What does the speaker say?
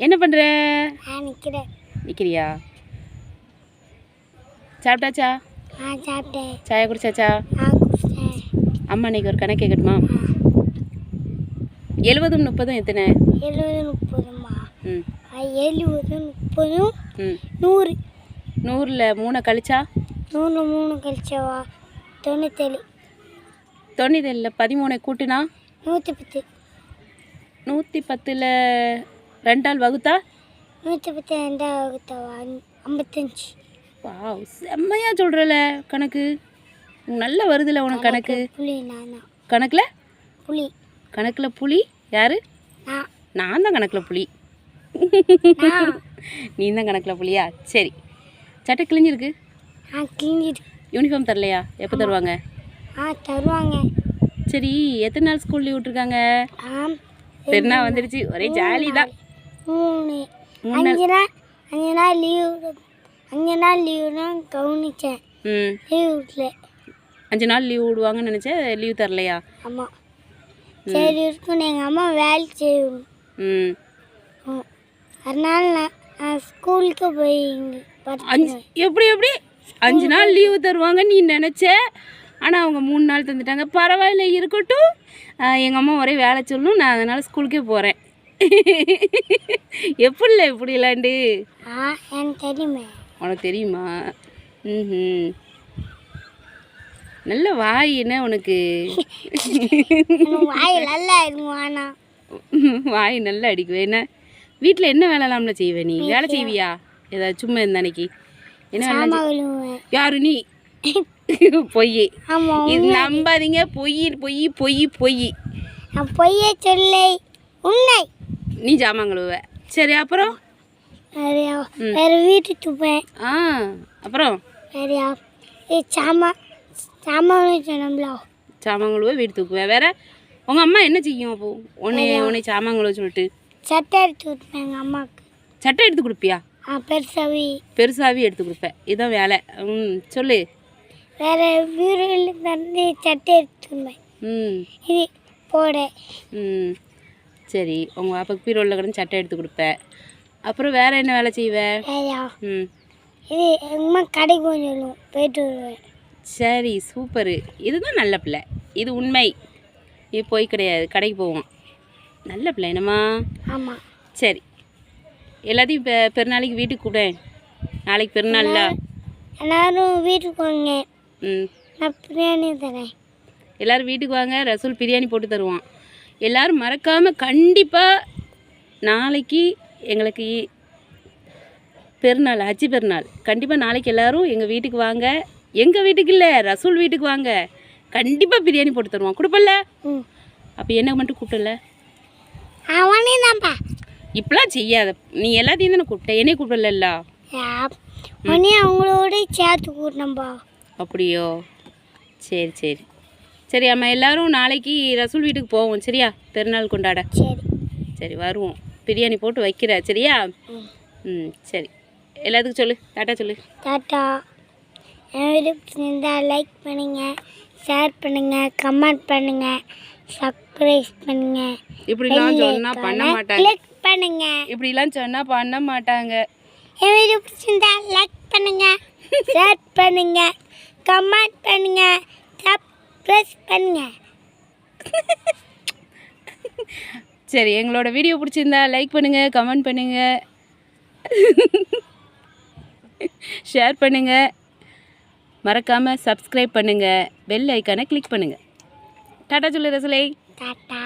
என்ன பண்ணுற? நிற்கிறேன். நிற்கிறியா? சாப்பிட்டாச்சா? சாப்பிட்டேன். சாயா குடிச்சாச்சா? குடிச்சேன். அம்மா இன்னைக்கு ஒரு கணக்கு கேட்கட்டுமா? 70ம் 30ம் எத்தனை? 70 30மா? ம் 70 30 ம் 100. 100ல் 3 கழிச்சா? 3 கழிச்சவா? 97. 97ல் 13 கூட்டுனா? 110. 110ல் 2ஆல் வகுத்தா? 110 2 வகுத்தவா? 55. வாவ், செம்மையா சொல்கிறல கணக்கு. நல்ல வருதுல உனக்கு கணக்கு. புலி நானா? கணக்கில் புலி. கணக்கில் புலி யாரு? நான் தான் கணக்கில் புலி. நீ தான் கணக்கில் புலியா? சரி. சட்டை கிழிஞ்சிருக்கு. கிழிஞ்சிட்டு. யூனிஃபார்ம் தரலையா? எப்போ தருவாங்க? தருவாங்க. சரி, எத்தனை நாள் ஸ்கூல் லீவ் விட்ருக்காங்க? பெருநாள் வந்துடுச்சு, ஒரே ஜாலி தான். 5 நாள் லீவு. 5 நாள் லீவு தான் கவனிச்சேன். லீவ் விடல. 5 நாள் லீவ் விடுவாங்கன்னு நினச்சேன், லீவ் தரலையா? ஆமாம். சரி இருக்குன்னு எங்கள் அம்மா வேலை செய்யணும். அதனால நான் ஸ்கூலுக்கு போய் எப்படி 5 நாள் லீவு தருவாங்கன்னு நீ நினச்ச, ஆனால் அவங்க 3 நாள் தந்துட்டாங்க. பரவாயில்ல, இருக்கட்டும். எங்கள் அம்மா ஒரே வேலை சொல்லணும், நான் அதனால் ஸ்கூலுக்கே போகிறேன். எப்படில இப்படி இல்லாண்டு? எனக்கு தெரியுமே. உனக்கு தெரியுமா? ம் நல்ல வாய் என்ன உனக்கு? வாய் நல்லா இருக்குமாண்ணா? வாய் நல்லா அடிக்குவேன். என்ன வீட்டில் என்ன வேலைலாம்ல செய்வேன் நீ? வேலை செய்வியா ஏதாவது சும்மா இருந்த அன்னைக்கு? என்ன வேலை? யாரு நீ? பொய். இது நம்பாதீங்க. பொய் பொய் பொய் பொய். பொய்யே சொல்லை உண்மை. நீ ஜாமாங்களுவ. சரி, அப்புறம் வேற வீட்டுக்கு துப்பேன். அப்புறம் வேறையா சாமான்ல சாமாங்களுவ வீட்டு தூக்குவேன். வேற உங்கள் அம்மா என்ன செய்யும் அப்போ? உன்னை சாமாங்களுவ சொல்லிட்டு சட்டை எடுத்து கொடுப்பேன் எங்கள் அம்மாவுக்கு. சட்டை எடுத்து கொடுப்பியா? பெருசாவி எடுத்து கொடுப்பேன். இதுதான் வேலை. சொல்லு. வேற வீடுகளில் வந்து சட்டை எடுத்துருப்பேன். இது போட. சரி, உங்கள் பாப்பாக்கு பீரோவில் கிடந்து சட்டை எடுத்து கொடுப்பேன். அப்புறம் வேற என்ன வேலை செய்வேன்? இது எங்கள் அம்மா கடைக்கு கொஞ்சம் போயிட்டு வருவேன். சரி, சூப்பரு. இதுதான் நல்ல பிள்ளை. இது உண்மை. இது போய் கிடையாது, கடைக்கு போவோம். நல்ல பிள்ளை என்னம்மா? ஆமாம். சரி, எல்லாத்தையும் இப்போ பெருநாளைக்கு வீட்டுக்கு கூட. நாளைக்கு பெருநாள்ல எல்லாரும் வீட்டுக்கு வாங்க. நான் பிரியாணி தரேன். எல்லோரும் வீட்டுக்கு வாங்க, ரசூல் பிரியாணி போட்டு தருவான். எல்லோரும் மறக்காமல் கண்டிப்பாக நாளைக்கு எங்களுக்கு பெருநாள், ஹஜ்ஜி பெருநாள். கண்டிப்பாக நாளைக்கு எல்லோரும் எங்கள் வீட்டுக்கு வாங்க. எங்கள் வீட்டுக்கு இல்லை, ரசூல் வீட்டுக்கு வாங்க. கண்டிப்பாக பிரியாணி போட்டு தருவான். கொடுப்பல்ல? அப்போ என்ன மட்டும் கூப்பிடல? அவனே தான்ப்பா. இப்பெல்லாம் செய்யாத. நீ எல்லாத்தையும் தானே கூப்பிட்ட, என்னையும் கூப்பிடல. அவங்களோட சேர்த்து கூட்டினப்பா. அப்படியோ? சரி சரி சரி. அம்மா எல்லோரும் நாளைக்கு ரசூல் வீட்டுக்கு போவோம். சரியா? பெருநாள் கொண்டாட. சரி, வருவோம். பிரியாணி போட்டு வைக்கிற. சரியா? சரி. எல்லாத்துக்கும் சொல்லு, டாட்டா சொல்லு. டாட்டா. இருந்தால் லைக் பண்ணுங்கள், ஷேர் பண்ணுங்கள், கமெண்ட் பண்ணுங்கள், சப்ஸ்கிரைப் பண்ணுங்கள். இப்படிலாம் சொன்னால் பண்ண மாட்டாங்க. கிளிக் பண்ணுங்க. இப்படிலாம் சொன்னால் பண்ண மாட்டாங்க. என் வீடியோ பிடிச்சிருந்தா லைக் பண்ணுங்கள், ஷேர் பண்ணுங்கள், கமெண்ட் பண்ணுங்கள், சப்ஸ்கிரைப் பண்ணுங்கள். சரி, எங்களோட வீடியோ பிடிச்சிருந்தா லைக் பண்ணுங்கள், கமெண்ட் பண்ணுங்கள், ஷேர் பண்ணுங்கள், மறக்காமல் சப்ஸ்கிரைப் பண்ணுங்கள், பெல் ஐக்கானை கிளிக் பண்ணுங்கள். டாட்டா சொல்லு ரசூலை. டாட்டா.